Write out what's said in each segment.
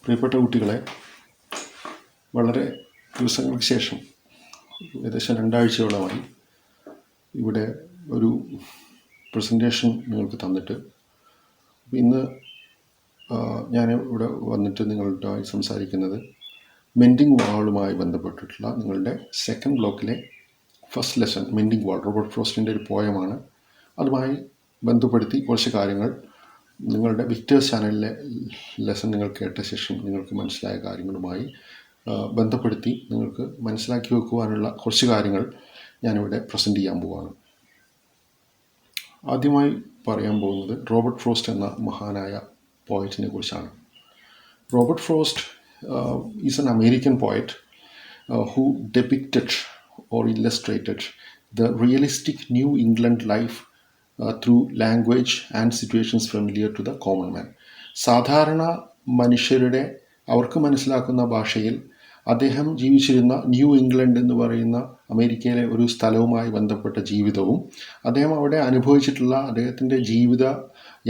പ്രിയപ്പെട്ട കുട്ടികളെ, വളരെ ദിവസങ്ങൾക്ക് ശേഷം ഏകദേശം 2 ആഴ്ചയോളമായി ഇവിടെ ഒരു പ്രസൻറ്റേഷൻ നിങ്ങൾക്ക് തന്നിട്ട് ഇന്ന് ഞാൻ ഇവിടെ വന്നിട്ട് നിങ്ങളുമായി സംസാരിക്കുന്നത് മെൻഡിങ് വാളുമായി ബന്ധപ്പെട്ടിട്ടുള്ള നിങ്ങളുടെ സെക്കൻഡ് ബ്ലോക്കിലെ ഫസ്റ്റ് ലെസൺ മെൻഡിങ് വാൾ, റോബർട്ട് ഫ്രോസ്റ്റിൻ്റെ ഒരു പോയമാണ്. അതുമായി ബന്ധപ്പെടുത്തി കുറച്ച് കാര്യങ്ങൾ നിങ്ങളുടെ വിക്ടേഴ്സ് ചാനലിലെ ലെസൺ നിങ്ങൾ കേട്ട ശേഷം നിങ്ങൾക്ക് മനസ്സിലായ കാര്യങ്ങളുമായി ബന്ധപ്പെടുത്തി നിങ്ങൾക്ക് മനസ്സിലാക്കി വെക്കുവാനുള്ള കുറച്ച് കാര്യങ്ങൾ ഞാനിവിടെ പ്രസൻറ്റ് ചെയ്യാൻ പോവുകയാണ്. ആദ്യമായി പറയാൻ പോകുന്നത് റോബർട്ട് ഫ്രോസ്റ്റ് എന്ന മഹാനായ പോയറ്റിനെ കുറിച്ചാണ്. Robert frost is N American poet who depicted or illustrated the realistic New England life through language and situations familiar to the common man. സാധാരണ മനുഷ്യരുടെ അവർക്ക് മനസ്സിലാക്കുന്ന ഭാഷയിൽ അദ്ദേഹം ജീവിച്ചിരുന്ന ന്യൂ ഇംഗ്ലണ്ട് എന്ന് പറയുന്ന അമേരിക്കയിലെ ഒരു സ്ഥലവുമായി ബന്ധപ്പെട്ട ജീവിതവും അദ്ദേഹം അവിടെ അനുഭവിച്ചിട്ടുള്ള അദ്ദേഹത്തിൻ്റെ ജീവിത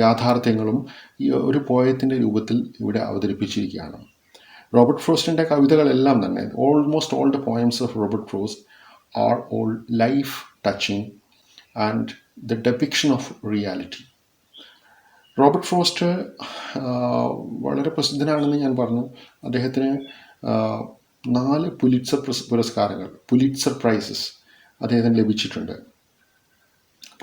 യാഥാർത്ഥ്യങ്ങളും ഈ ഒരു പോയത്തിൻ്റെ രൂപത്തിൽ ഇവിടെ അവതരിപ്പിച്ചിരിക്കുകയാണ്. റോബർട്ട് ഫ്രോസ്റ്റിൻ്റെ കവിതകളെല്ലാം തന്നെ, almost all the poems of Robert frost are all life touching and the ഡെപിക്ഷൻ of reality. Robert frost വളരെ പ്രസിദ്ധനാണെന്ന് ഞാൻ പറഞ്ഞു. അദ്ദേഹത്തിന് 4 പുലിറ്റ്സർ പുരസ്കാരങ്ങൾ, പുലിറ്റ്സർ പ്രൈസസ് അദ്ദേഹത്തിന് ലഭിച്ചിട്ടുണ്ട്.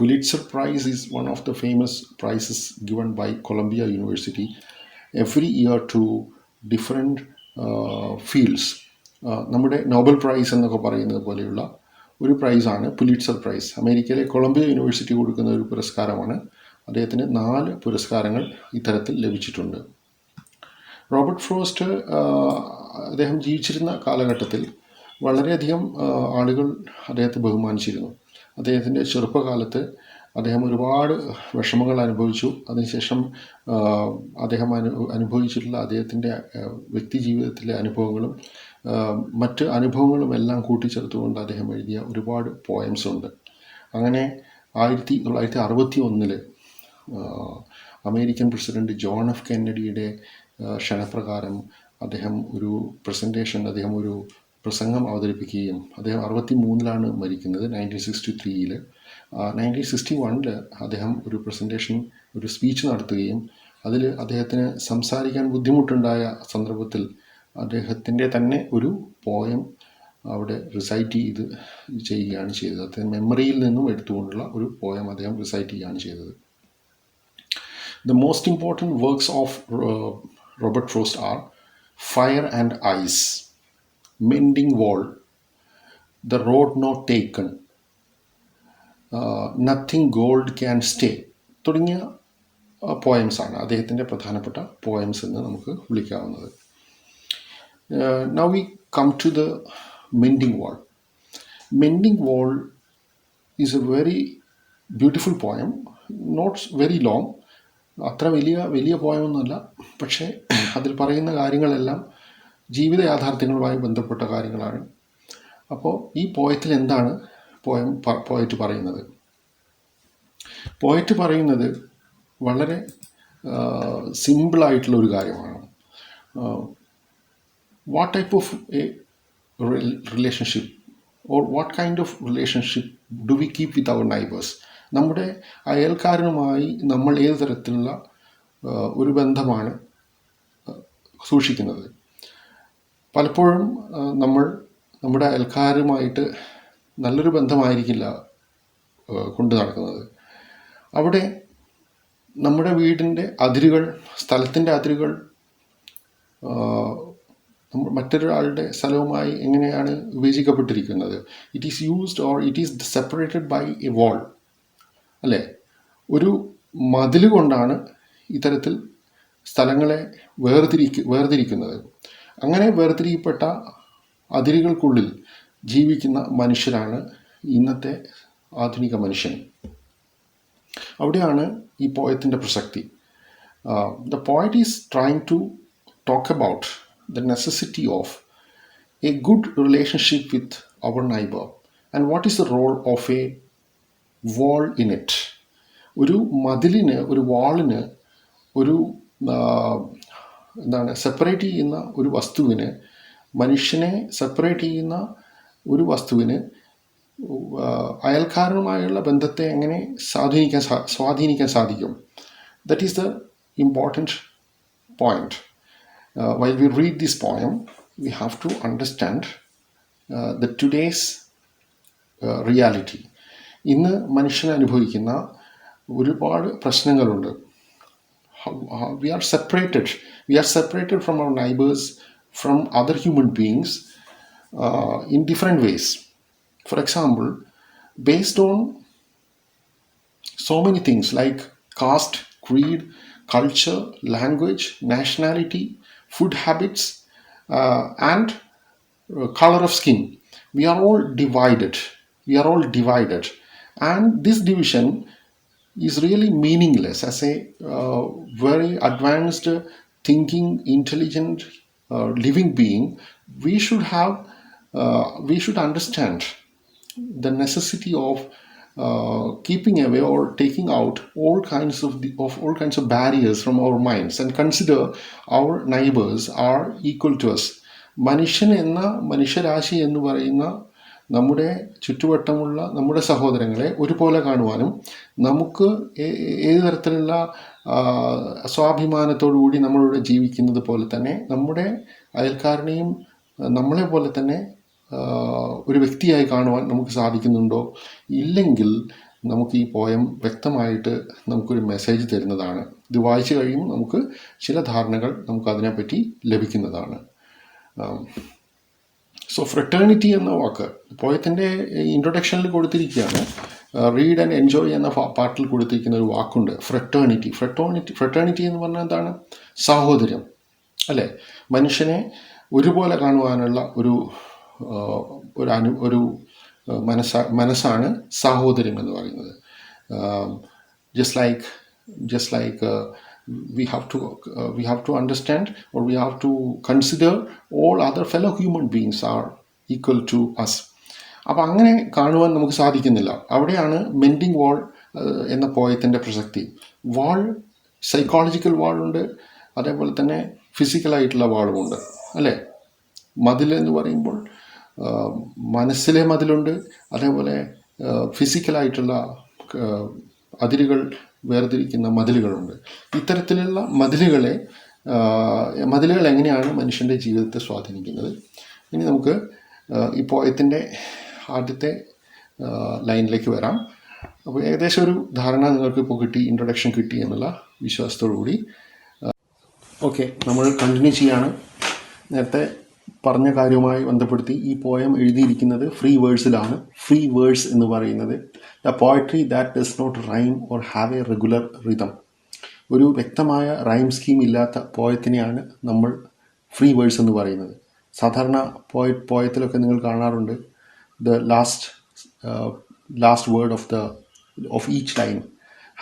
Pulitzer prize is one of the famous prizes given by Columbia university every year to different fields. നമ്മുടെ Nobel prize എന്നൊക്കെ പറയുന്നത് പോലെയുള്ള ഒരു പ്രൈസാണ് പുലിറ്റ്സർ പ്രൈസ്. അമേരിക്കയിലെ കൊളംബിയ യൂണിവേഴ്സിറ്റി കൊടുക്കുന്ന ഒരു പുരസ്കാരമാണ്. അദ്ദേഹത്തിന് 4 പുരസ്കാരങ്ങൾ ഇത്തരത്തിൽ ലഭിച്ചിട്ടുണ്ട്. റോബർട്ട് ഫ്രോസ്റ്റ് അദ്ദേഹം ജീവിച്ചിരുന്ന കാലഘട്ടത്തിൽ വളരെയധികം ആളുകൾ അദ്ദേഹത്തെ ബഹുമാനിച്ചിരുന്നു. അദ്ദേഹത്തിൻ്റെ ചെറുപ്പകാലത്ത് അദ്ദേഹം ഒരുപാട് വിഷമങ്ങൾ അനുഭവിച്ചു. അതിനുശേഷം അദ്ദേഹം അനുഭവിച്ചിട്ടുള്ള അദ്ദേഹത്തിൻ്റെ വ്യക്തി ജീവിതത്തിലെ അനുഭവങ്ങളും മറ്റ് അനുഭവങ്ങളും എല്ലാം കൂട്ടിച്ചേർത്തുകൊണ്ട് അദ്ദേഹം എഴുതിയ ഒരുപാട് പോയംസ് ഉണ്ട്. അങ്ങനെ 1961 അമേരിക്കൻ പ്രസിഡന്റ് ജോൺ എഫ് കെന്നഡിയുടെ ക്ഷണപ്രകാരം അദ്ദേഹം ഒരു പ്രസംഗം അവതരിപ്പിക്കുകയും അദ്ദേഹം 63 മരിക്കുന്നത്, 1963. 1961 അദ്ദേഹം ഒരു സ്പീച്ച് നടത്തുകയും അതിൽ അദ്ദേഹത്തിന് സംസാരിക്കാൻ ബുദ്ധിമുട്ടുണ്ടായ സന്ദർഭത്തിൽ അദ്ദേഹത്തിൻ്റെ തന്നെ ഒരു പോയം അവിടെ റിസൈറ്റ് ചെയ്യുകയാണ് ചെയ്തത്. അദ്ദേഹം മെമ്മറിയിൽ നിന്നും എടുത്തുകൊണ്ടുള്ള ഒരു പോയം അദ്ദേഹം റിസൈറ്റ് ചെയ്യുകയാണ് ചെയ്തത്. The most important works of Robert Frost are Fire and Ice, Mending Wall, The Road Not Taken, Nothing Gold Can Stay തുടങ്ങിയ പോയംസാണ് അദ്ദേഹത്തിൻ്റെ പ്രധാനപ്പെട്ട പോയംസ് എന്ന് നമുക്ക് വിളിക്കാവുന്നത്. Now we come to the Mending Wall. Mending Wall is a very beautiful poem, not very long. അത്ര വലിയ പോയമൊന്നുമല്ല, പക്ഷേ അതിൽ പറയുന്ന കാര്യങ്ങളെല്ലാം ജീവിത യാഥാർത്ഥ്യങ്ങളുമായി ബന്ധപ്പെട്ട കാര്യങ്ങളാണ്. അപ്പോൾ ഈ പോയത്തിൽ എന്താണ് പോയറ്റ് പറയുന്നത്? പോയറ്റ് പറയുന്നത് വളരെ സിമ്പിളായിട്ടുള്ള ഒരു കാര്യമാണ്. What type of a relationship or what kind of relationship do we keep with our neighbours? നമ്മുടെ അയൽക്കാരനുമായി നമ്മൾ ഏത് തരത്തിലുള്ള ഒരു ബന്ധമാണ് സൂക്ഷിക്കുന്നത്? പലപ്പോഴും നമ്മൾ നമ്മുടെ അയൽക്കാരുമായിട്ട് നല്ലൊരു ബന്ധമായിരിക്കില്ല കൊണ്ടു നടക്കുന്നത്. അവിടെ നമ്മുടെ വീടിൻ്റെ അതിരുകൾ, സ്ഥലത്തിൻ്റെ അതിരുകൾ മറ്റൊരാളുടെ സ്ഥലവുമായി എങ്ങനെയാണ് വിഭജിക്കപ്പെട്ടിരിക്കുന്നത്? It is used or it is separated by a wall, അല്ലേ? ഒരു മതിൽ കൊണ്ടാണ് ഇത്തരത്തിൽ സ്ഥലങ്ങളെ വേർതിരിക്കുന്നത്. അങ്ങനെ വേർതിരിക്കപ്പെട്ട അതിരുകൾക്കുള്ളിൽ ജീവിക്കുന്ന മനുഷ്യരാണ് ഇന്നത്തെ ആധുനിക മനുഷ്യൻ. അവിടെയാണ് ഈ പോയത്തിൻ്റെ പ്രസക്തി. The poet is trying to talk about the necessity of a good relationship with our neighbour and what is the role of a wall in it. ഒരു മതിലിന്, ഒരു വാളിന് ഒരു എന്താണ് സെപ്പറേറ്റ് ചെയ്യുന്ന ഒരു വസ്തുവിന്, മനുഷ്യനെ സെപ്പറേറ്റ് ചെയ്യുന്ന ഒരു വസ്തുവിന് അയൽക്കാരനുമായുള്ള ബന്ധത്തെ എങ്ങനെ സ്വാധീനിക്കാൻ സാധിക്കും? That is the important point. While we read this poem, we have to understand the today's reality. ഇന്ന് മനുഷ്യൻ അനുഭവിക്കുന്ന ഒരുപാട് പ്രശ്നങ്ങളുണ്ട്. We are separated from our neighbors, from other human beings in different ways. For example, based on so many things like caste, creed, culture, language, nationality, food habits, and color of skin. We are all divided. And this division is really meaningless. As a very advanced, thinking, intelligent, living being, we should understand the necessity of keeping away or taking out all kinds of barriers from our minds and consider our neighbors are equal to us. മനുഷ്യരാശി എന്ന് പറയുന്ന നമ്മുടെ ചുറ്റുവട്ടമുള്ള നമ്മുടെ സഹോദരങ്ങളെ ഒരുപോലെ കാണുവാനും, നമുക്ക് ഏത് തരത്തിലുള്ള സ്വാഭിമാനത്തോടു കൂടി നമ്മളിവിടെ ജീവിക്കുന്നത് പോലെ തന്നെ നമ്മുടെ അയൽക്കാരനെയും നമ്മളെ പോലെ തന്നെ ഒരു വ്യക്തിയായി കാണുവാൻ നമുക്ക് സാധിക്കുന്നുണ്ടോ? ഇല്ലെങ്കിൽ നമുക്ക് ഈ പോയം വ്യക്തമായിട്ട് നമുക്കൊരു മെസ്സേജ് തരുന്നതാണ്. ഇത് വായിച്ചു കഴിയുമ്പോൾ നമുക്ക് ചില ധാരണകൾ നമുക്ക് അതിനെപ്പറ്റി ലഭിക്കുന്നതാണ്. സോ ഫ്രട്ടേണിറ്റി എന്ന വാക്ക് പോയത്തിൻ്റെ ഇൻട്രൊഡക്ഷനിൽ കൊടുത്തിരിക്കുകയാണ്. റീഡ് ആൻഡ് എൻജോയ് എന്ന പാട്ടിൽ കൊടുത്തിരിക്കുന്ന ഒരു വാക്കുണ്ട്, ഫ്രട്ടേണിറ്റി എന്ന് പറഞ്ഞാൽ എന്താണ്? സാഹോദര്യം, അല്ലേ? മനുഷ്യനെ ഒരുപോലെ കാണുവാനുള്ള ഒരു മനസ്സാണ് സാഹോദര്യം എന്ന് പറയുന്നത്. just like we have to understand, or we have to consider all other fellow human beings are equal to us. അപ്പം അങ്ങനെ കാണുവാൻ നമുക്ക് സാധിക്കുന്നില്ല. അവിടെയാണ് മെൻഡിങ് വാൾ എന്ന പോയത്തിൻ്റെ പ്രസക്തി. വാൾ, സൈക്കോളജിക്കൽ വാളുണ്ട്, അതേപോലെ തന്നെ ഫിസിക്കലായിട്ടുള്ള വാളുമുണ്ട്, അല്ലേ? മതിൽ എന്ന് പറയുമ്പോൾ മനസ്സിലെ മതിലുണ്ട്, അതേപോലെ ഫിസിക്കലായിട്ടുള്ള അതിരുകൾ വേർതിരിക്കുന്ന മതിലുകളുണ്ട്. ഇത്തരത്തിലുള്ള മതിലുകൾ എങ്ങനെയാണ് മനുഷ്യൻ്റെ ജീവിതത്തെ സ്വാധീനിക്കുന്നത്? ഇനി നമുക്ക് ഈ പോയത്തിൻ്റെ ആദ്യത്തെ ലൈനിലേക്ക് വരാം. അപ്പോൾ ഏകദേശം ഒരു ധാരണ നിങ്ങൾക്ക് ഇപ്പോൾ കിട്ടി, ഇൻട്രൊഡക്ഷൻ കിട്ടി എന്നുള്ള വിശ്വാസത്തോടു കൂടി ഓക്കെ, നമ്മൾ കണ്ടിന്യൂ ചെയ്യാണ്. നേരത്തെ പറഞ്ഞ കാര്യവുമായി ബന്ധപ്പെടുത്തി ഈ പോയം എഴുതിയിരിക്കുന്നത് ഫ്രീ വേഴ്സിലാണ്. ഫ്രീ വേഴ്സ് എന്ന് പറയുന്നത് the poetry that does not rhyme or have a regular rhythm. ഒരു വ്യക്തമായ റൈം സ്കീം ഇല്ലാത്ത പോയത്തിനെയാണ് നമ്മൾ ഫ്രീ വേഴ്സ് എന്ന് പറയുന്നത്. സാധാരണ പോയത്തിലൊക്കെ നിങ്ങൾ കാണാറുണ്ട് the last word of each line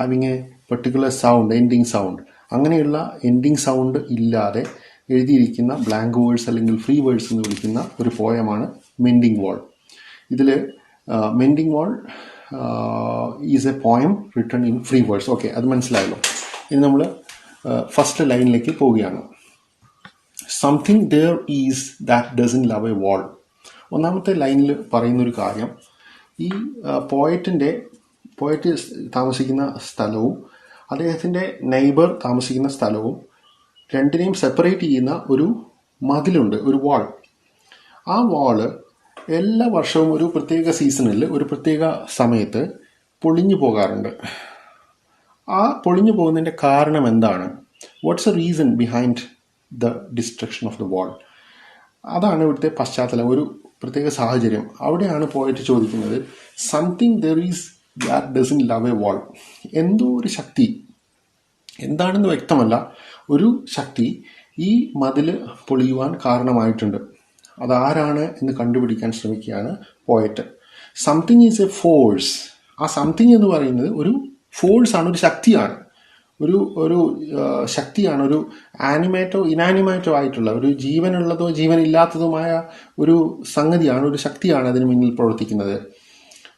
having a particular sound, ending sound. അങ്ങനെയുള്ള എൻഡിങ് സൗണ്ട് ഇല്ലാതെ എഴുതിയിരിക്കുന്ന ബ്ലാങ്ക് വേഴ്സ് അല്ലെങ്കിൽ ഫ്രീ വേഴ്സ് എന്ന് വിളിക്കുന്ന ഒരു പോയമാണ് മെൻഡിങ് വാൾ. ഇതിൽ mending wall is a poem written in free verse. Okay, അത് മനസ്സിലായല്ലോ. ഇനി നമ്മൾ ഫസ്റ്റ് ലൈനിലേക്ക് പോവുകയാണ്. Something there is that doesn't love a wall. ഒന്നാമത്തെ ലൈനിൽ പറയുന്നൊരു കാര്യം, ഈ പോയറ്റ് താമസിക്കുന്ന സ്ഥലവും അദ്ദേഹത്തിൻ്റെ നെയ്ബർ താമസിക്കുന്ന സ്ഥലവും രണ്ടിനെയും സെപ്പറേറ്റ് ചെയ്യുന്ന ഒരു മതിലുണ്ട്, ഒരു വാൾ. ആ വാള് എല്ലാ വർഷവും ഒരു പ്രത്യേക സീസണിൽ, ഒരു പ്രത്യേക സമയത്ത് പൊളിഞ്ഞു പോകാറുണ്ട്. ആ പൊളിഞ്ഞു പോകുന്നതിൻ്റെ കാരണം എന്താണ്? What's a reason behind the destruction of the wall? അതാണ് ഇവിടുത്തെ പശ്ചാത്തലം, ഒരു പ്രത്യേക സാഹചര്യം. അവിടെയാണ് പോയിട്ട് ചോദിക്കുന്നത്, something there is that doesn't love a വാൾ. എന്തോ ഒരു ശക്തി, എന്താണെന്ന് വ്യക്തമല്ല, ഒരു ശക്തി ഈ മതിൽ പൊളിയുവാൻ കാരണമായിട്ടുണ്ട്. അതാരാണ് എന്ന് കണ്ടുപിടിക്കാൻ ശ്രമിക്കുകയാണ് poet. Something is A force. ആ സംതിങ് എന്ന് പറയുന്നത് ഒരു ഫോഴ്സാണ്, ഒരു ശക്തിയാണ്, ഒരു ശക്തിയാണ്, ഒരു ആനിമേറ്റോ ഇനാനിമേറ്റോ ആയിട്ടുള്ള, ഒരു ജീവനുള്ളതോ ജീവനില്ലാത്തതുമായ ഒരു സംഗതിയാണ്, ഒരു ശക്തിയാണ് അതിന് മുന്നിൽ പ്രവർത്തിക്കുന്നത്.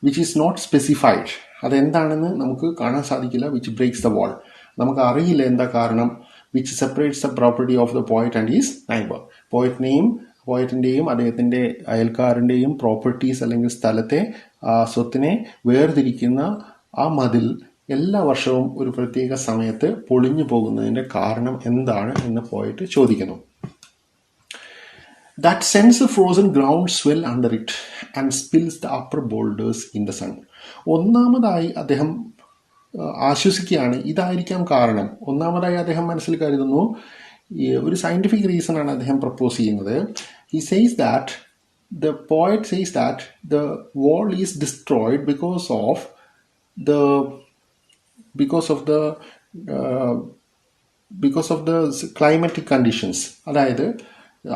Which is not specified. അതെന്താണെന്ന് നമുക്ക് കാണാൻ സാധിക്കില്ല. Which breaks the wall. നമുക്ക് അറിയില്ല എന്താ കാരണം. which separates the property of the poet and his neighbor. പോയറ്റിൻ്റെയും അദ്ദേഹത്തിൻ്റെ അയൽക്കാരൻ്റെയും പ്രോപ്പർട്ടീസ് അല്ലെങ്കിൽ സ്ഥലത്തെ സ്വത്തിനെ വേർതിരിക്കുന്ന ആ മതിൽ എല്ലാ വർഷവും ഒരു പ്രത്യേക സമയത്ത് പൊളിഞ്ഞു പോകുന്നതിൻ്റെ കാരണം എന്താണ് എന്ന് പോയിട്ട് ചോദിക്കുന്നു. That sends the frozen ground swell under it and spills the upper boulders in the sun. ഒന്നാമതായി അദ്ദേഹം ആശ്വസിക്കുകയാണ്, ഇതായിരിക്കാം കാരണം. ഒന്നാമതായി അദ്ദേഹം മനസ്സിൽ കരുതുന്നു, ഒരു സയൻറ്റിഫിക് റീസൺ ആണ് അദ്ദേഹം പ്രപ്പോസ് ചെയ്യുന്നത്. He says that the poet says that the wall is destroyed because of the climatic conditions. അതായത്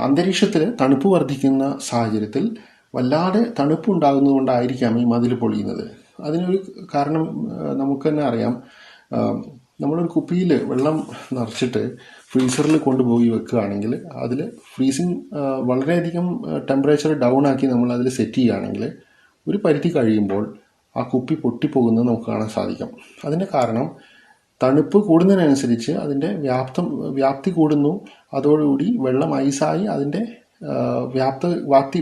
അന്തരീക്ഷത്തിൽ തണുപ്പ് വർദ്ധിക്കുന്ന സാഹചര്യത്തിൽ വല്ലാതെ തണുപ്പ് ഉണ്ടാകുന്നതുകൊണ്ടായിരിക്കാം ഈ മതിൽ പൊളിയുന്നത്. അതിനൊരു കാരണം നമുക്ക് തന്നെ അറിയാം. നമ്മളൊരു കുപ്പിയിൽ വെള്ളം നിറച്ചിട്ട് ഫ്രീസറിൽ കൊണ്ടുപോയി വെക്കുകയാണെങ്കിൽ അതിൽ ഫ്രീസിങ് വളരെയധികം ടെമ്പറേച്ചർ ഡൗൺ ആക്കി നമ്മൾ അതിൽ സെറ്റ് ചെയ്യുകയാണെങ്കിൽ ഒരു പരിധി കഴിയുമ്പോൾ ആ കുപ്പി പൊട്ടിപ്പോകുന്നത് നമുക്ക് കാണാൻ സാധിക്കും. അതിൻ്റെ കാരണം തണുപ്പ് കൂടുന്നതിനനുസരിച്ച് അതിൻ്റെ വ്യാപ്തി കൂടുന്നു. അതോടുകൂടി വെള്ളം ഐസായി അതിൻ്റെ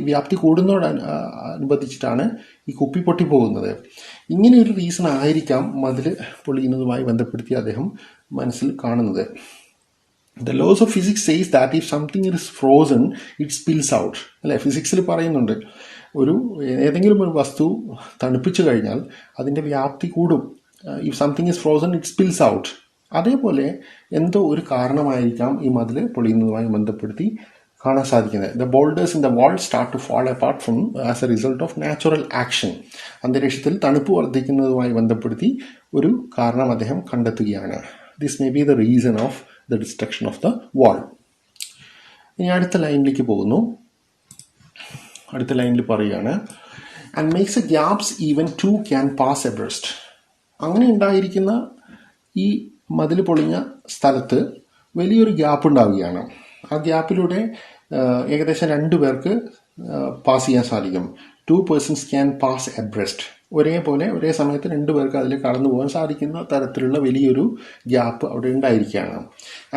വ്യാപ്തി കൂടുന്നതോടനുബന്ധിച്ചിട്ടാണ് ഈ കുപ്പി പൊട്ടിപ്പോകുന്നത്. ഇങ്ങനെ ഒരു റീസൺ ആയിരിക്കാം മതിൽ പൊളിയുന്നതുമായി ബന്ധപ്പെടുത്തി അദ്ദേഹം മനസ്സിൽ കാണുന്നത്. The laws of physics says that if something is frozen, it spills out. അല്ലെ, ഫിസിക്സിൽ പറയുന്നുണ്ട്, ഏതെങ്കിലും ഒരു വസ്തു തണുപ്പിച്ചു കഴിഞ്ഞാൽ അതിൻ്റെ വ്യാപ്തി കൂടും. If something is frozen, it spills out. അതേപോലെ എന്തോ ഒരു കാരണമായിരിക്കാം ഈ മതിൽ പൊളിയുന്നതുമായി ബന്ധപ്പെടുത്തി കാണാൻ സാധിക്കുന്നത്. The boulders in the wall start to fall apart as a result of natural action. അന്തരീക്ഷത്തിൽ തണുപ്പ് വർദ്ധിക്കുന്നതുമായി ബന്ധപ്പെടുത്തി ഒരു കാരണം അദ്ദേഹം കണ്ടെത്തുകയാണ്. This may be the reason of the destruction of the wall. ഇനി അടുത്ത ലൈനിലേക്ക് പോകുന്നു. അടുത്ത ലൈനിൽ പറയുകയാണ്, and makes a gaps even two can pass abreast. അങ്ങനെ ഉണ്ടായിരിക്കുന്ന ഈ മതിൽ പൊളിഞ്ഞ സ്ഥലത്ത് വലിയൊരു ഗ്യാപ്പ് ഉണ്ടാവുകയാണ്. ആ ഗ്യാപ്പിലൂടെ ഏകദേശം 2 പേർക്ക് പാസ് ചെയ്യാൻ സാധിക്കും. 2 persons can pass abreast. ഒരേ സമയത്ത് 2 പേർക്ക് അതിൽ കടന്നു പോകാൻ സാധിക്കുന്ന തരത്തിലുള്ള വലിയൊരു ഗ്യാപ്പ് അവിടെ ഉണ്ടായിരിക്കുകയാണ്.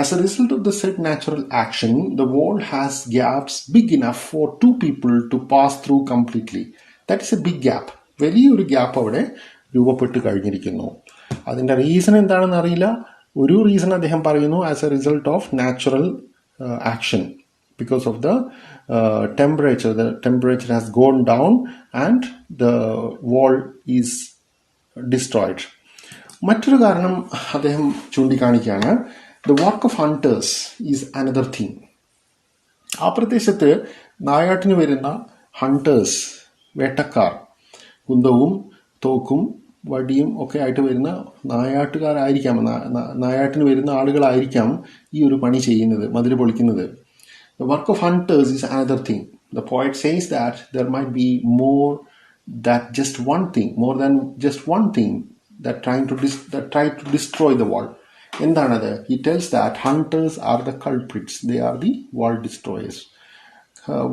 As a result of the set natural action, the wall has gaps big enough for 2 people to pass through completely. That is a big gap. വലിയൊരു ഗ്യാപ്പ് അവിടെ രൂപപ്പെട്ട് കഴിഞ്ഞിരിക്കുന്നു. അതിൻ്റെ റീസൺ എന്താണെന്ന് അറിയില്ല. ഒരു റീസൺ അദ്ദേഹം പറയുന്നു, as a result of natural action, because of the temperature. The temperature has gone down and the wall is destroyed. മറ്റൊരു കാരണം അദ്ദേഹം ചൂണ്ടിക്കാണിക്കുകയാണ്, the work of hunters is another thing. ആ പ്രദേശത്ത് നായാട്ടിന് വരുന്ന ഹണ്ടേഴ്സ്, വേട്ടക്കാർ, കുന്തവും തോക്കും വടിയും ഒക്കെ ആയിട്ട് വരുന്ന നായാട്ടുകാരായിരിക്കാം, നായാട്ടിന് വരുന്ന ആളുകളായിരിക്കാം ഈ ഒരു പണി ചെയ്യുന്നത്, മതിൽ പൊളിക്കുന്നത്. The work of hunters is another thing. The poet says that there might be more than just one thing that try to destroy the wall. എന്താണ്? He tells that hunters are the culprits. They are the wall destroyers.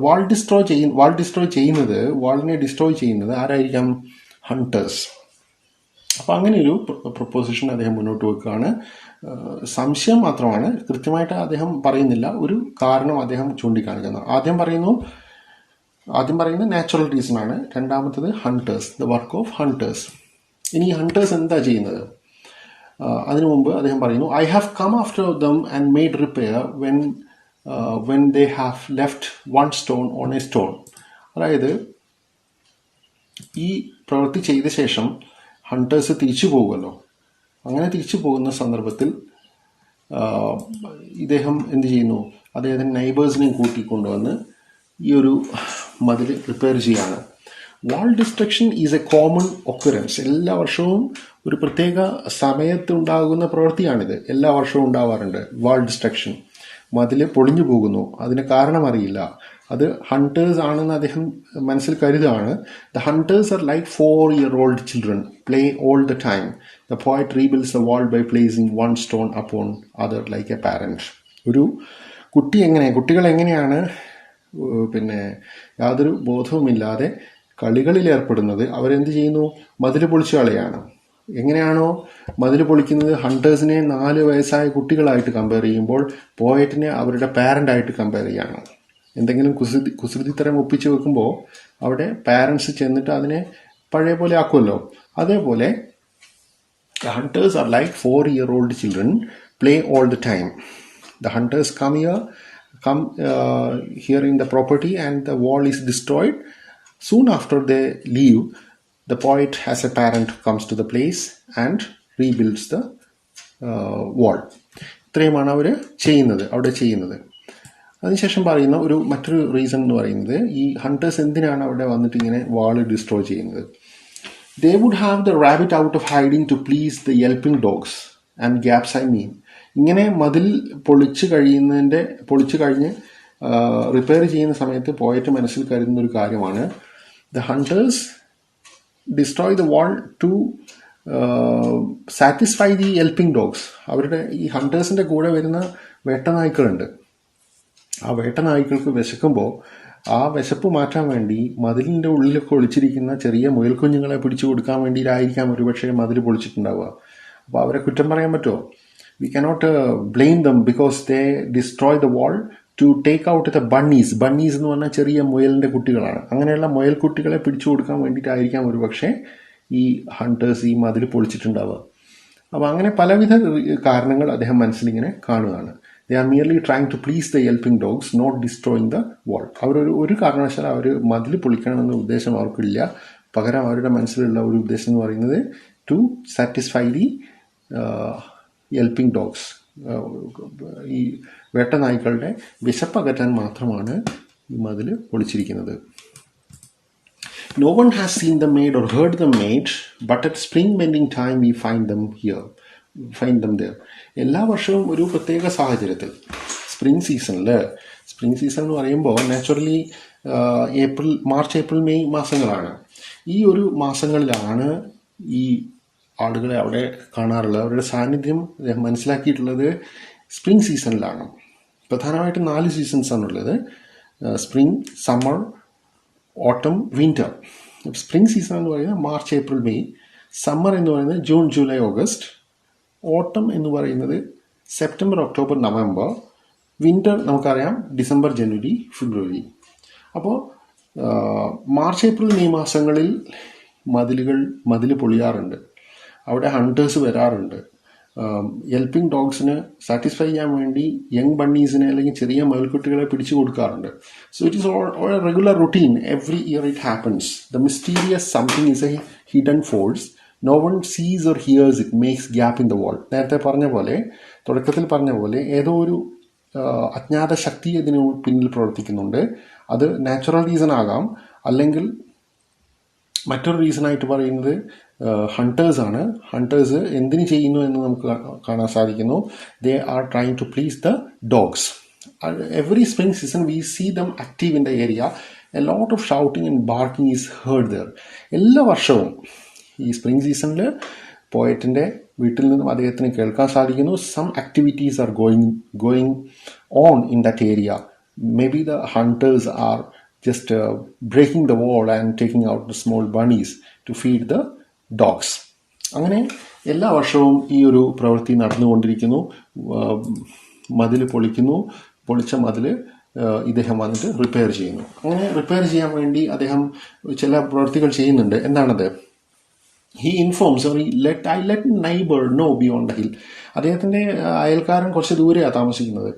വാളിനെ destroy ചെയ്യുന്നത് ആരായിരിക്കാം? Hunters. അപ്പം അങ്ങനെയൊരു proposition അദ്ദേഹം മുന്നോട്ട് വെക്കുകയാണ്. സംശയം മാത്രമാണ്, കൃത്യമായിട്ട് അദ്ദേഹം പറയുന്നില്ല. ഒരു കാരണം അദ്ദേഹം ചൂണ്ടിക്കാണിക്കുന്നത്. ആദ്യം പറയുന്നത് നാച്ചുറൽ റീസൺ ആണ്. രണ്ടാമത്തത് hunters, the work of hunters. ഇനി ഹണ്ടേഴ്സ് എന്താ ചെയ്യുന്നത്? അതിനു മുമ്പ് അദ്ദേഹം പറയുന്നു, I have come after them and made repair when they have left one stone on a stone. അതായത് ഈ പ്രവൃത്തി ചെയ്ത ശേഷം ഹണ്ടേഴ്സ് തിരിച്ചു പോകുമല്ലോ. അങ്ങനെ തിരിച്ചു പോകുന്ന സന്ദർഭത്തിൽ ഇദ്ദേഹം എന്ത് ചെയ്യുന്നു? അദ്ദേഹത്തിൻ്റെ നൈബേഴ്സിനെയും കൂട്ടിക്കൊണ്ടുവന്ന് ഈ ഒരു മതിൽ റിപ്പയർ ചെയ്യാണ്. Wall destruction is a common occurrence. എല്ലാ വർഷവും ഒരു പ്രത്യേക സമയത്ത് ഉണ്ടാകുന്ന പ്രവൃത്തിയാണിത്. എല്ലാ വർഷവും ഉണ്ടാവാറുണ്ട് വാൾ ഡിസ്ട്രക്ഷൻ. മതിൽ പൊളിഞ്ഞു പോകുന്നു, അതിന് കാരണം അറിയില്ല. അത് ഹണ്ടേഴ്സ് ആണെന്ന് അദ്ദേഹം മനസ്സിൽ കരുതാണ്. The hunters are like 4-year-old children, play all the time. The poet rebuilds the wall by placing one stone upon other like a parent. ഒരു കുട്ടികൾ എങ്ങനെയാണ് യാതൊരു ബോധവുമില്ലാതെ കളികളിൽ ഏർപ്പെടുന്നത്? അവരെന്ത് ചെയ്യുന്നു? മതിൽ പൊളിച്ചു കളയാണ്. എങ്ങനെയാണോ മതിൽ പൊളിക്കുന്നത് ഹണ്ടേഴ്സിനെ 4 വയസ്സായ കുട്ടികളായിട്ട് കമ്പയർ ചെയ്യുമ്പോൾ പോയറ്റിനെ അവരുടെ പാരൻ്റായിട്ട് കമ്പയർ ചെയ്യാണ്. എന്തെങ്കിലും കുസൃതിത്തരം ഒപ്പിച്ച് വെക്കുമ്പോൾ അവിടെ പാരൻസ് ചെന്നിട്ട് അതിനെ പഴയ പോലെ ആക്കുമല്ലോ. അതേപോലെ the hunters are like 4-year-old children, play all the time. The hunters come here in the property and the wall is destroyed. Soon after they leave, the poet has a parent who comes to the place and rebuilds the wall. ഇത്രയുമാണ് അവർ അവിടെ ചെയ്യുന്നത്. അതിനുശേഷം പറയുന്ന മറ്റൊരു reason എന്ന് പറയുന്നത് ഈ hunters എന്തിനാണ് അവിടെ വന്നിട്ട് ഇങ്ങനെ വാള് ഡിസ്ട്രോയ് ചെയ്യുന്നത്. They would have the rabbit out of hiding to please the yelping dogs and gaps I mean. ഇങ്ങനെ മതിൽ പൊളിച്ച് കഴിഞ്ഞ് റിപ്പയർ ചെയ്യുന്ന സമയത്ത് പോയറ്റ് മനസ്സിൽ കരുതുന്ന ഒരു കാര്യമാണ് the hunters destroy the wall to satisfy the yelping dogs. അവരുടെ ഈ ഹണ്ടേഴ്സിൻ്റെ കൂടെ വരുന്ന വേട്ടനായ്ക്കളുണ്ട്. ആ വേട്ടനായ്ക്കൾക്ക് വിശക്കുമ്പോൾ ആ വിശപ്പ് മാറ്റാൻ വേണ്ടി മതിലിൻ്റെ ഉള്ളിലൊക്കെ ഒളിച്ചിരിക്കുന്ന ചെറിയ മുയൽക്കുഞ്ഞുങ്ങളെ പിടിച്ചു കൊടുക്കാൻ വേണ്ടിയിട്ടായിരിക്കാം ഒരുപക്ഷെ മതിൽ പൊളിച്ചിട്ടുണ്ടാവുക. അപ്പോൾ അവരെ കുറ്റം പറയാൻ പറ്റുമോ? We cannot blame them because they destroy the wall to take out the bunnies. Bunnies എന്ന് പറഞ്ഞാൽ ചെറിയ മുയലിൻ്റെ കുട്ടികളാണ്. അങ്ങനെയുള്ള മുയൽക്കുട്ടികളെ പിടിച്ചു കൊടുക്കാൻ വേണ്ടിയിട്ടായിരിക്കാം ഒരുപക്ഷെ ഈ ഹണ്ടേഴ്സ് ഈ മതിൽ പൊളിച്ചിട്ടുണ്ടാവുക. അപ്പോൾ അങ്ങനെ പലവിധ കാരണങ്ങൾ അദ്ദേഹം മനസ്സിലിങ്ങനെ കാണുകയാണ്. They are merely trying to please the yelping dogs, not destroying the wall. ഒരു കാരണവശാലും അവർ മതിൽ പൊളിക്കണമെന്ന ഉദ്ദേശം അവർക്കില്ല. പകരം അവരുടെ മനസ്സിലുള്ള ഒരു ഉദ്ദേശം എന്ന് പറയുന്നത് ടു സാറ്റിസ്ഫൈ ദി യെൽപ്പിംഗ് ഡോഗ്സ്. ഈ വേട്ടനായ്ക്കളുടെ വിശപ്പകറ്റാൻ മാത്രമാണ് ഈ മതിൽ പൊളിച്ചിരിക്കുന്നത്. No one has seen the maid or heard the maid, but at spring mending time we find them there. എല്ലാ വർഷവും ഒരു പ്രത്യേക സാഹചര്യത്തിൽ സ്പ്രിംഗ് സീസൺ എന്ന് പറയുമ്പോൾ നാച്ചുറലി മാർച്ച് ഏപ്രിൽ മെയ് മാസങ്ങളാണ്. ഈ ഒരു മാസങ്ങളിലാണ് ഈ ആളുകളെ അവിടെ കാണാറുള്ളത്. അവരുടെ സാന്നിധ്യം മനസ്സിലാക്കിയിട്ടുള്ളത് സ്പ്രിംഗ് സീസണിലാണ്. പ്രധാനമായിട്ടും 4 സീസൺസ് ആണുള്ളത്: സ്പ്രിംഗ്, സമ്മർ, ഓട്ടം, വിൻ്റർ. സ്പ്രിംഗ് സീസൺ എന്ന് പറയുന്നത് മാർച്ച് ഏപ്രിൽ മെയ്, സമ്മർ എന്ന് പറയുന്നത് ജൂൺ ജൂലൈ ഓഗസ്റ്റ്, ഓട്ടം എന്ന് പറയുന്നത് സെപ്റ്റംബർ ഒക്ടോബർ നവംബർ, വിൻ്റർ നമുക്കറിയാം ഡിസംബർ ജനുവരി ഫെബ്രുവരി. അപ്പോൾ മാർച്ച് ഏപ്രിൽ മെയ് മാസങ്ങളിൽ മതിൽ പൊളിയാറുണ്ട്. അവിടെ ഹണ്ടേഴ്സ് വരാറുണ്ട്. ഹെൽപ്പിംഗ് ഡോഗ്സിന് സാറ്റിസ്ഫൈ ചെയ്യാൻ വേണ്ടി യങ് ബണ്ണീസിനെ അല്ലെങ്കിൽ ചെറിയ മുയൽക്കുട്ടികളെ പിടിച്ചു കൊടുക്കാറുണ്ട്. So it is all a regular routine. Every year it happens. The mysterious something is a hidden force. No one sees or hears it, makes gap in the wall. നേരത്തെ തുടക്കത്തിൽ പറഞ്ഞ പോലെ ഏതോ ഒരു അജ്ഞാത ശക്തി ഇതിന് പിന്നിൽ പ്രവർത്തിക്കുന്നുണ്ട്. അത് നാച്ചുറൽ റീസൺ ആകാം, അല്ലെങ്കിൽ മറ്റൊരു റീസണായിട്ട് പറയുന്നത് ഹണ്ടേഴ്സാണ്. ഹണ്ടേഴ്സ് എന്തിനു ചെയ്യുന്നു എന്ന് നമുക്ക് കാണാൻ സാധിക്കുന്നു. They are trying to please the dogs. Every spring season we see them active in the area. A lot of shouting and barking is heard there. എല്ലാ വർഷവും ഈ സ്പ്രിംഗ് സീസണിൽ പോയറ്റിൻ്റെ വീട്ടിൽ നിന്നും അദ്ദേഹത്തിന് കേൾക്കാൻ സാധിക്കുന്നു. Some activities are going on in that area. Maybe the hunters are just breaking the wall and taking out the small bunnies to feed the dogs. അങ്ങനെ എല്ലാ വർഷവും ഈ ഒരു പ്രവൃത്തി നടന്നുകൊണ്ടിരിക്കുന്നു. മതിൽ പൊളിച്ച മതിൽ ഇദ്ദേഹം വന്നിട്ട് റിപ്പയർ ചെയ്യുന്നു. അങ്ങനെ റിപ്പയർ ചെയ്യാൻ വേണ്ടി അദ്ദേഹം ചില പ്രവൃത്തികൾ ചെയ്യുന്നുണ്ട്. എന്താണത്? He informs or I let neighbour know beyond the hill. അദ്ദേഹത്തിൻ്റെ അയൽക്കാരൻ കുറച്ച് ദൂരെയാണ് താമസിക്കുന്നത്.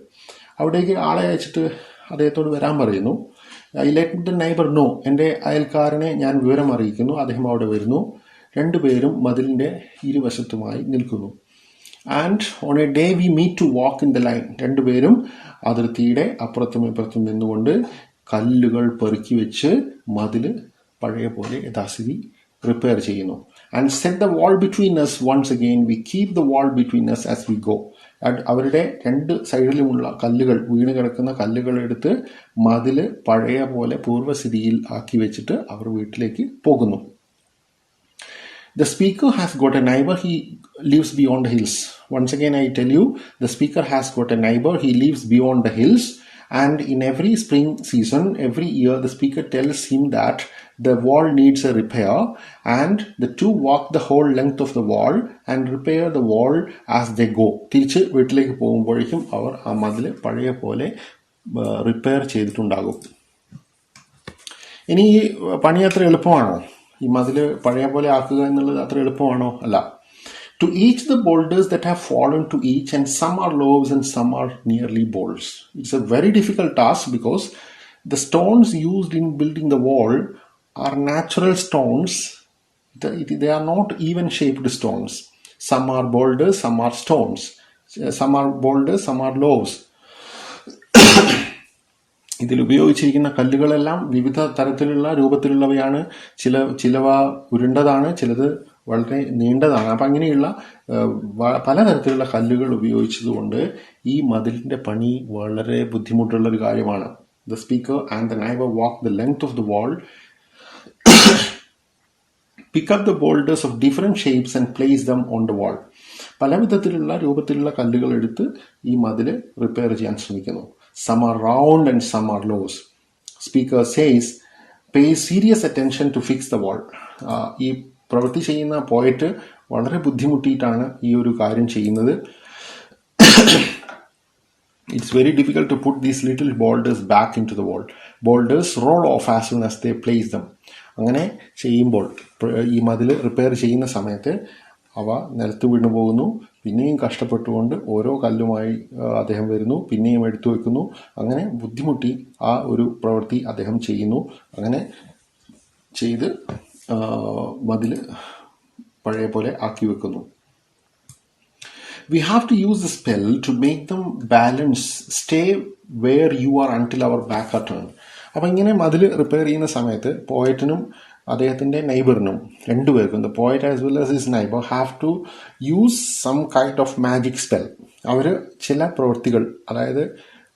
അവിടേക്ക് ആളെ അയച്ചിട്ട് അദ്ദേഹത്തോട് വരാൻ പറയുന്നു. I let the neighbour know, എൻ്റെ അയൽക്കാരനെ ഞാൻ വിവരം അറിയിക്കുന്നു. അദ്ദേഹം അവിടെ വരുന്നു. രണ്ടുപേരും മതിലിൻ്റെ ഇരുവശത്തുമായി നിൽക്കുന്നു. And on a day we meet to walk in the line. രണ്ടുപേരും അതിർത്തിയുടെ അപ്പുറത്തും ഇപ്പുറത്തും നിന്നുകൊണ്ട് കല്ലുകൾ പെറുക്കി വെച്ച് മതിൽ പഴയ പോലെ യഥാസ്ഥിതി റിപ്പയർ ചെയ്യുന്നു. And set the wall between us once again. We keep the wall between us as we go. അവരുടെ രണ്ട് സൈഡിലുമുള്ള വീണ് കിടക്കുന്ന കല്ലുകൾ എടുത്ത് മതിൽ പഴയ പോലെ പൂർവ്വസ്ഥിതിയിൽ ആക്കി വെച്ചിട്ട് അവർ വീട്ടിലേക്ക് പോകുന്നു. The speaker has got a neighbor. He lives beyond the hills. Once again I tell you, the speaker has got a neighbor. He lives beyond the hills. And in every spring season, every year, the speaker tells him that the wall needs a repair, and the two walk the whole length of the wall and repair the wall as they go. തിരിച്ച് വീട്ടിലേക്ക് പോകുമ്പോഴേക്കും അവർ ആ മതിൽ പഴയ പോലെ repair ചെയ്തിട്ടുണ്ടാകും. ഇനി ഈ പണി അത്ര എളുപ്പമാണോ? ഈ മതിൽ പഴയ പോലെ ആക്കുക എന്നുള്ളത് അത്ര എളുപ്പമാണോ? അല്ല. To each the boulders that have fallen to each, and some are loaves and some are nearly bowls. It's a very difficult task because the stones used in building the wall are natural stones. They are not even shaped stones. Some are boulders, some are stones. Some are boulders, some are loaves. ഇതിൽ ഉപയോഗിച്ചിരിക്കുന്ന കല്ലുകളെല്ലാം വിവിധ തരത്തിലുള്ള രൂപത്തിലുള്ളവയാണ്. ചിലവ ഉരുണ്ടതാണ്, ചിലത് വളരെ നീണ്ടതാണ്. അപ്പം അങ്ങനെയുള്ള പലതരത്തിലുള്ള കല്ലുകൾ ഉപയോഗിച്ചതുകൊണ്ട് ഈ മതിലിന്റെ പണി വളരെ ബുദ്ധിമുട്ടുള്ള ഒരു കാര്യമാണ്. The speaker and the neighbor walk the length of the wall, pick up the boulders of different shapes and place them on the wall. പല വിധത്തിലുള്ള രൂപത്തിലുള്ള കല്ലുകൾ എടുത്ത് ഈ മതില് റിപ്പയർ ചെയ്യാൻ ശ്രമിക്കുന്നു. Some are round and some are lows. Speaker says, pay serious attention to fix the wall. ഈ പ്രവൃത്തി ചെയ്യുന്ന പോയറ്റ് വളരെ ബുദ്ധിമുട്ടിയിട്ടാണ് ഈ ഒരു കാര്യം ചെയ്യുന്നത്. It's very difficult to put these little boulders back into the wall. Boulders roll off as soon as they place them. അങ്ങനെ ചെയ്യുമ്പോൾ ഈ മതിൽ റിപ്പയർ ചെയ്യുന്ന സമയത്ത് അവ നിലത്ത് വീണു പോകുന്നു. പിന്നെയും കഷ്ടപ്പെട്ടുകൊണ്ട് ഓരോ കല്ലുമായി അദ്ദേഹം വരുന്നു, പിന്നെയും എടുത്തു വെക്കുന്നു. അങ്ങനെ ബുദ്ധിമുട്ടി ആ ഒരു പ്രവൃത്തി അദ്ദേഹം ചെയ്യുന്നു. അങ്ങനെ ചെയ്ത് മതിൽ പഴയ പോലെ ആക്കി വെക്കുന്നു. We have to use the spell to make them balance, stay where you are until our back are turned. അപ്പം ഇങ്ങനെ മതിൽ റിപ്പയർ ചെയ്യുന്ന സമയത്ത് പോയറ്റിനും അദ്ദേഹത്തിൻ്റെ നൈബറിനും രണ്ടുപേർക്കും, the poet as well as his neighbor, have to use some kind of magic spell. അവർ ചില പ്രവൃത്തികൾ, അതായത്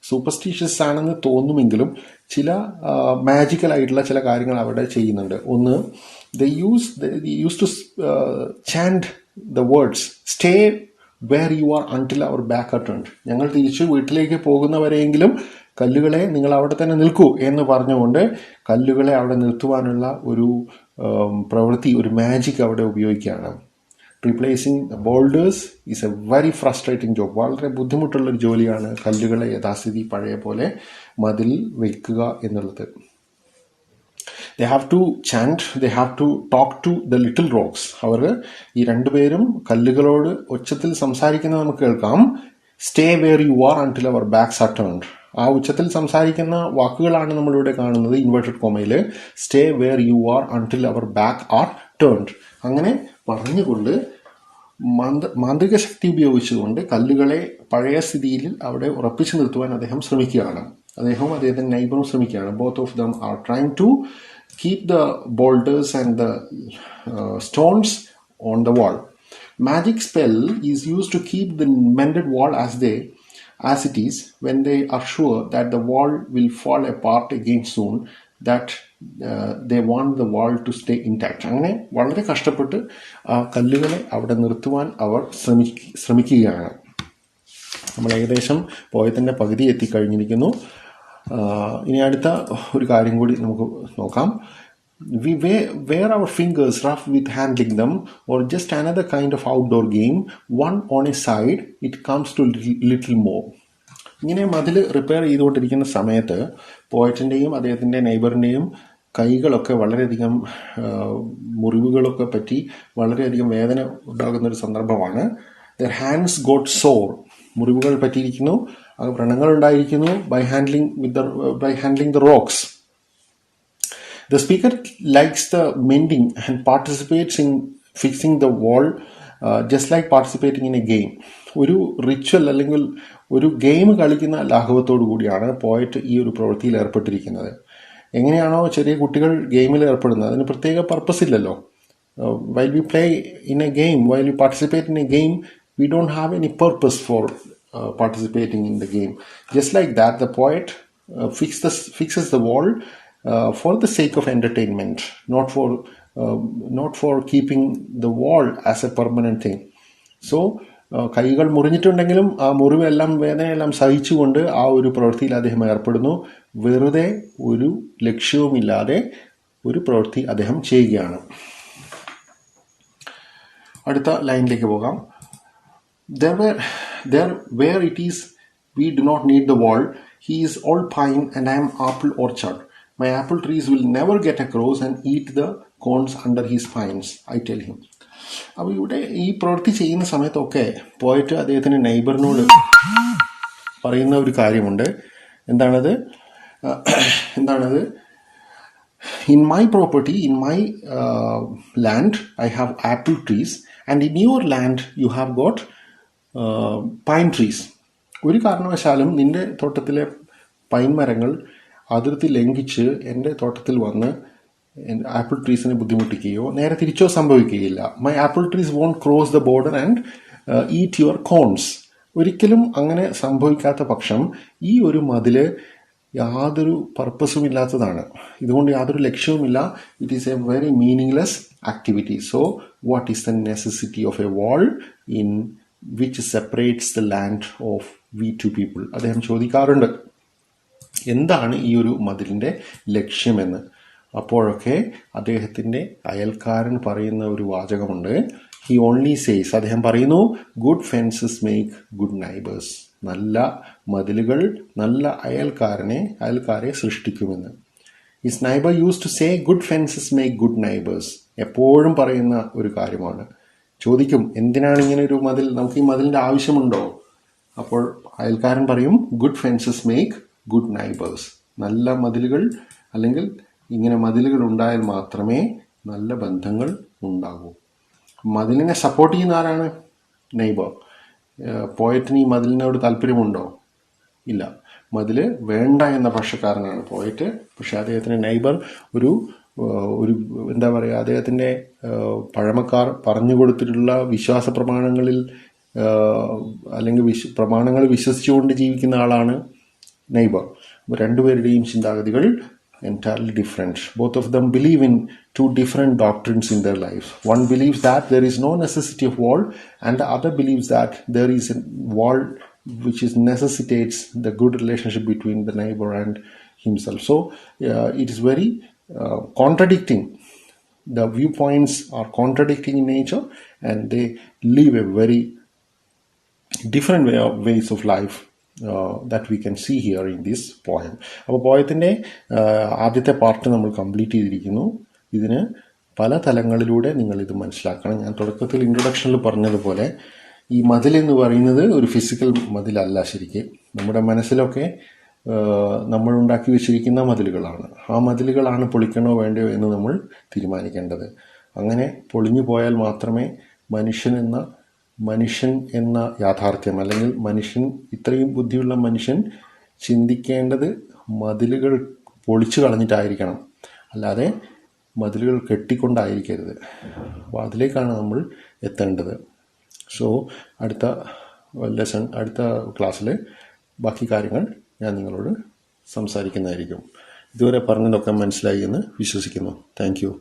സൂപ്പർസ്റ്റീഷ്യസ് ആണെന്ന് തോന്നുമെങ്കിലും ചില മാജിക്കൽ ആയിട്ടുള്ള ചില കാര്യങ്ങൾ അവിടെ ചെയ്യുന്നുണ്ട്. ഒന്ന്, they used to chant the words, stay where you are until our back are turned. ഞങ്ങൾ തിരിച്ച് വീട്ടിലേക്ക് പോകുന്നവരെയെങ്കിലും കല്ലുകളെ നിങ്ങൾ അവിടെ തന്നെ നിൽക്കൂ എന്ന് പറഞ്ഞുകൊണ്ട് കല്ലുകളെ അവിടെ നിർത്തുവാനുള്ള ഒരു പ്രവൃത്തി, ഒരു മാജിക് അവിടെ ഉപയോഗിക്കുകയാണ്. Replacing the boulders is a very frustrating job. വളരെ ബുദ്ധിമുട്ടുള്ളൊരു ജോലിയാണ് കല്ലുകളെ യഥാസ്ഥിതി പഴയ പോലെ മതിൽ വയ്ക്കുക എന്നുള്ളത്. They have to chant, they have to talk to the little rocks. അവർ ഈ രണ്ടുപേരും കല്ലുകളോട് ഉച്ചത്തിൽ സംസാരിക്കുന്നത് നമുക്ക് കേൾക്കാം. Stay where you are until our backs are turned. ആ ഉച്ചത്തിൽ സംസാരിക്കുന്ന വാക്കുകളാണ് നമ്മളിവിടെ കാണുന്നത് inverted കോമയിൽ. Stay where you are until our back are turned. അങ്ങനെ പറഞ്ഞുകൊണ്ട് മാന്ത്രിക ശക്തി ഉപയോഗിച്ചുകൊണ്ട് കല്ലുകളെ പഴയ സ്ഥിതിയിൽ അവിടെ ഉറപ്പിച്ചു നിർത്തുവാൻ അദ്ദേഹം ശ്രമിക്കുകയാണ്. അദ്ദേഹത്തിന്റെ നൈബറും ശ്രമിക്കുകയാണ്. Both of them are trying to keep the boulders and the stones on the wall. Magic spell is used to keep the mended wall as it is when they are sure that the wall will fall apart again soon, that they want the wall to stay intact. അങ്ങനെ വളരെ കഷ്ടപ്പെട്ട് കല്ലുകളെ അവിടെ നിർത്തുവാൻ അവർ ശ്രമിക്കുകയാണ്. നമ്മൾ ഏകദേശം പോയതിൻ്റെ പകുതി എത്തിക്കഴിഞ്ഞിരിക്കുന്നു. ഇനി അടുത്ത ഒരു കാര്യം കൂടി നമുക്ക് നോക്കാം. We wear our fingers rough with handling them, or just another kind of outdoor game, one on a side, it comes to little more. ഇങ്ങനെ മതിൽ റിപ്പയർ ചെയ്തുകൊണ്ടിരിക്കുന്ന സമയത്ത് പോയറ്റിൻ്റെയും അദ്ദേഹത്തിൻ്റെ നെയ്ബറിൻ്റെയും കൈകളൊക്കെ വളരെയധികം മുറിവുകളൊക്കെ പറ്റി വളരെയധികം വേദന ഉണ്ടാകുന്നൊരു സന്ദർഭമാണ്. Their hands got sore. മുറിവുകൾ പറ്റിയിരിക്കുന്നു, വ്രണങ്ങൾ ഉണ്ടായിരിക്കുന്നു by handling the rocks. The speaker likes the mending and participates in fixing the wall just like participating in a game. ഒരു റിച്വൽ അല്ലെങ്കിൽ ഒരു ഗെയിം കളിക്കുന്ന ലാഘവത്തോടു കൂടിയാണ് പോയറ്റ് ഈ ഒരു പ്രവൃത്തിയിൽ ഏർപ്പെട്ടിരിക്കുന്നത്. എങ്ങനെയാണോ ചെറിയ കുട്ടികൾ ഗെയിമിൽ ഏർപ്പെടുന്നത്, അതിന് പ്രത്യേക പർപ്പസ് ഇല്ലല്ലോ. While we play in a game, while we participate in a game, we don't have any purpose for participating in the game. Just like that, the poet fixes the wall for the sake of entertainment, not for keeping the wall as a permanent thing. So കൈകൾ മുറിഞ്ഞിട്ടുണ്ടെങ്കിലും ആ മുറിവെല്ലാം വേദനയെല്ലാം സഹിച്ചുകൊണ്ട് ആ ഒരു പ്രവൃത്തിയിൽ അദ്ദേഹം ഏർപ്പെടുന്നു. വെറുതെ ഒരു ലക്ഷ്യവുമില്ലാതെ ഒരു പ്രവൃത്തി അദ്ദേഹം ചെയ്യുകയാണ്. അടുത്ത ലൈനിലേക്ക് പോകാം. There where it is we do not need the wall, he is all pine and I am apple orchard. My apple trees will never get across and eat the cones under his pines, I tell him. അപ്പോൾ ഇവിടെ ഈ പ്രവൃത്തി ചെയ്യുന്ന സമയത്തൊക്കെ പോയിട്ട് അദ്ദേഹത്തിൻ്റെ നെയ്ബറിനോട് പറയുന്ന ഒരു കാര്യമുണ്ട്. എന്താണത്? In my property, in my land, I have apple trees, and in your land, you have got pine trees. ഒരു കാരണവശാലും നിന്റെ തോട്ടത്തിലെ പൈൻ മരങ്ങൾ അതിർത്തി ലംഘിച്ച് എൻ്റെ തോട്ടത്തിൽ വന്ന് ആപ്പിൾ ട്രീസിനെ ബുദ്ധിമുട്ടിക്കുകയോ നേരെ തിരിച്ചോ സംഭവിക്കുകയില്ല. My apple trees won't cross the border and eat your corns. ഒരിക്കലും അങ്ങനെ സംഭവിക്കാത്ത പക്ഷം ഈ ഒരു മതില് യാതൊരു പർപ്പസും ഇല്ലാത്തതാണ്. ഇതുകൊണ്ട് യാതൊരു ലക്ഷ്യവുമില്ല. It is a very meaningless activity. So what is the necessity of a wall in which separates the land of we two people? അദ്ദേഹം ചോദിക്കാറുണ്ട് എന്താണ് ഈ ഒരു മതിലിൻ്റെ ലക്ഷ്യമെന്ന്. അപ്പോഴൊക്കെ അദ്ദേഹത്തിൻ്റെ അയൽക്കാരൻ പറയുന്ന ഒരു വാചകമുണ്ട്. ഹി ഓൺലി സേസ്, അദ്ദേഹം പറയുന്നു, good fences make good neighbours. നല്ല മതിലുകൾ നല്ല അയൽക്കാരെ സൃഷ്ടിക്കുമെന്ന്. His neighbour use to say good fences make good neighbours. എപ്പോഴും പറയുന്ന ഒരു കാര്യമാണ്. ചോദിക്കും, എന്തിനാണ് ഇങ്ങനെ ഒരു മതിൽ, നമുക്ക് ഈ മതിലിൻ്റെ ആവശ്യമുണ്ടോ? അപ്പോൾ അയൽക്കാരൻ പറയും, good fences make good neighbours. നല്ല മതിലുകൾ അല്ലെങ്കിൽ ഇങ്ങനെ മതിലുകൾ ഉണ്ടായാൽ മാത്രമേ നല്ല ബന്ധങ്ങൾ ഉണ്ടാകൂ. മതിലിനെ സപ്പോർട്ട് ചെയ്യുന്ന ആരാണ്? നെയ്ബർ. പോയറ്റിന് ഈ മതിലിനോട് താല്പര്യമുണ്ടോ? ഇല്ല. മതില് വേണ്ട എന്ന പക്ഷക്കാരനാണ് പോയറ്റ്. പക്ഷെ അദ്ദേഹത്തിൻ്റെ നെയ്ബർ ഒരു എന്താ പറയുക, അദ്ദേഹത്തിൻ്റെ പഴമക്കാർ പറഞ്ഞു കൊടുത്തിട്ടുള്ള വിശ്വാസ പ്രമാണങ്ങളിൽ അല്ലെങ്കിൽ പ്രമാണങ്ങൾ വിശ്വസിച്ചുകൊണ്ട് ജീവിക്കുന്ന ആളാണ് നെയ്ബർ. രണ്ടുപേരുടെയും ചിന്താഗതികൾ entirely different. Both of them believe in two different doctrines in their lives. One believes that there is no necessity of wall, and the other believes that there is a wall which necessitates the good relationship between the neighbor and himself. So it is very contradicting. The viewpoints are contradicting in nature, and they live a very different ways of life that we can see here in this poem. അപ്പോൾ പോയത്തിൻ്റെ ആദ്യത്തെ part നമ്മൾ complete ചെയ്തിരിക്കുന്നു. ഇതിന് പല തലങ്ങളിലൂടെ നിങ്ങളിത് മനസ്സിലാക്കണം. ഞാൻ തുടക്കത്തിൽ ഇൻട്രൊഡക്ഷനിൽ പറഞ്ഞതുപോലെ ഈ മതിലെന്ന് പറയുന്നത് ഒരു ഫിസിക്കൽ മതിലല്ല. ശരിക്കും നമ്മുടെ മനസ്സിലൊക്കെ നമ്മൾ ഉണ്ടാക്കി വെച്ചിരിക്കുന്ന മതിലുകളാണ്. ആ മതിലുകളാണ് പൊളിക്കണോ വേണ്ടയോ എന്ന് നമ്മൾ തീരുമാനിക്കേണ്ടത്. അങ്ങനെ പൊളിഞ്ഞു പോയാൽ മാത്രമേ മനുഷ്യൻ എന്ന യാഥാർത്ഥ്യം, അല്ലെങ്കിൽ ഇത്രയും ബുദ്ധിയുള്ള മനുഷ്യൻ ചിന്തിക്കേണ്ടത് മതിലുകൾ പൊളിച്ചു കളഞ്ഞിട്ടായിരിക്കണം, അല്ലാതെ മതിലുകൾ കെട്ടിക്കൊണ്ടായിരിക്കരുത്. അപ്പോൾ അതിലേക്കാണ് നമ്മൾ എത്തേണ്ടത്. സോ അടുത്ത ക്ലാസ്സിൽ ബാക്കി കാര്യങ്ങൾ ഞാൻ നിങ്ങളോട് സംസാരിക്കുന്നതായിരിക്കും. ഇതുവരെ പറഞ്ഞതൊക്കെ മനസ്സിലായി എന്ന് വിശ്വസിക്കുന്നു. Thank you.